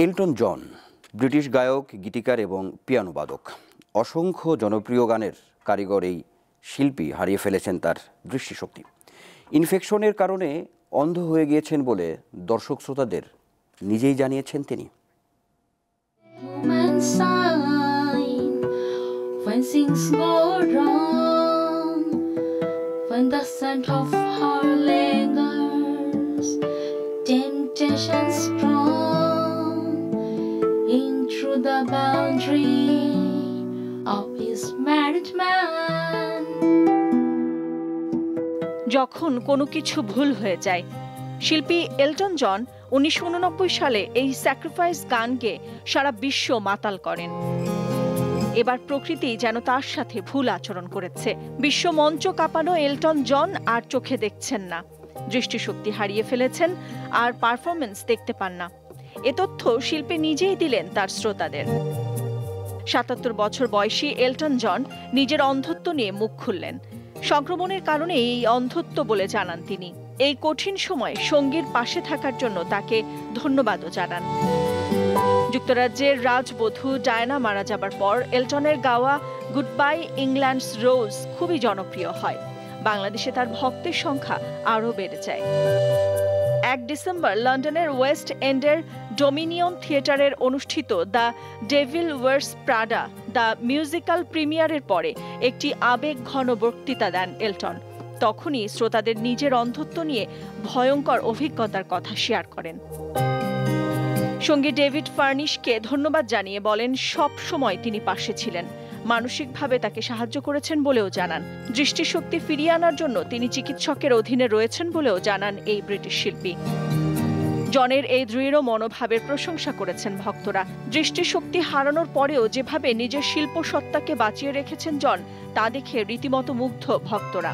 Elton John British গায়ক, গীতিকার এবং পিয়ানোবাদক। অসংখ্য জনপ্রিয় গানের কারিগর এই শিল্পী হারিয়ে ফেলেছেন তার দৃষ্টিশক্তি। ইনফেকশনের কারণে অন্ধ হয়ে গিয়েছেন বলে দর্শক শ্রোতাদের নিজেই জানিয়েছেন তিনি। The boundary of his married man. যখন কোনো কিছু ভুল হয়ে যায়, শিল্পী এলটন জন 1989 সালে এই স্যাক্রিফাইস গান গেয়ে সারা বিশ্ব মাতাল করেন। এবার প্রকৃতি যেন তার সাথে ভুল আচরণ করেছে। বিশ্ব মঞ্চ কাঁপানো এলটন জন আর চোখে দেখছেন না, দৃষ্টিশক্তি হারিয়ে ফেলেছেন আর পারফরমেন্স দেখতে পান না। এ তথ্য শিল্পী নিজেই দিলেন তার শ্রোতাদের। ৭৭ বছর বয়সী এলটন জন নিজের অন্ধত্ব নিয়ে মুখ খুললেন। সংক্রমণের কারণে এই অন্ধত্ব বলে জানান তিনি। এই কঠিন সময়ে সঙ্গীর পাশে থাকার জন্য তাকে ধন্যবাদও জানান। যুক্তরাজ্যের রাজবধূ ডায়ানা মারা যাবার পর এলটনের গাওয়া গুড বাই ইংল্যান্ডস রোজ খুবই জনপ্রিয় হয়। বাংলাদেশে তার ভক্তের সংখ্যা আরও বেড়ে যায়। ১ ডিসেম্বর লন্ডনের ওয়েস্ট এন্ডের ডোমিনিয়ন থিয়েটারের অনুষ্ঠিত the devil wears Prada the musical প্রিমিয়ারের পরে একটি আবেগঘন বক্তৃতা দেন এলটন। তখনই শ্রোতাদের নিজের অন্ধত্ব নিয়ে ভয়ঙ্কর অভিজ্ঞতার কথা শেয়ার করেন। সঙ্গী ডেভিড ফার্নিশকে ধন্যবাদ জানিয়ে বলেন সব সময় তিনি পাশে ছিলেন, মানসিকভাবে তাকে সাহায্য করেছেন বলেও জানান। দৃষ্টিশক্তি ফিরিয়ে আনার জন্য তিনি চিকিৎসকের অধীনে রয়েছেন বলেও জানান এই ব্রিটিশ শিল্পী। জনের এই দৃঢ় মনোভাবের প্রশংসা করেছেন ভক্তরা। দৃষ্টিশক্তি হারানোর পরেও যেভাবে নিজের শিল্প সত্তাকে বাঁচিয়ে রেখেছেন জন, তা দেখে রীতিমতো মুগ্ধ ভক্তরা।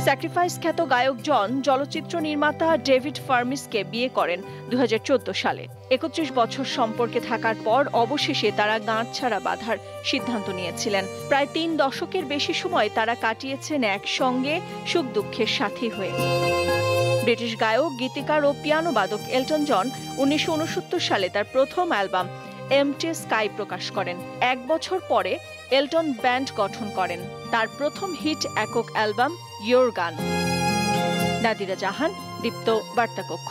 স্যাক্রিফাইস খ্যাত গায়ক জন চলচ্চিত্র নির্মাতা ডেভিড ফার্মিসকে বিয়ে করেন 2014 সালে। 31 বছর সম্পর্কে থাকার পর অবশেষে তারা গাঁট ছাড়া বাঁধার সিদ্ধান্ত নিয়েছিলেন। প্রায় 3 দশকের বেশি সময় তারা কাটিয়েছেন একসঙ্গে, সুখ দুঃখের সাথী হয়ে। ব্রিটিশ গায়ক, গীতিকার ও পিয়ানো বাদক এলটন জন 1969 সালে তার প্রথম অ্যালবাম এমটি স্কাই প্রকাশ করেন। 1 বছর পরে এলটন ব্যান্ড গঠন করেন। তার প্রথম হিট একক অ্যালবাম ইয়োর গান। নাদিরা জাহান, দীপ্ত বার্তা কক্ষ।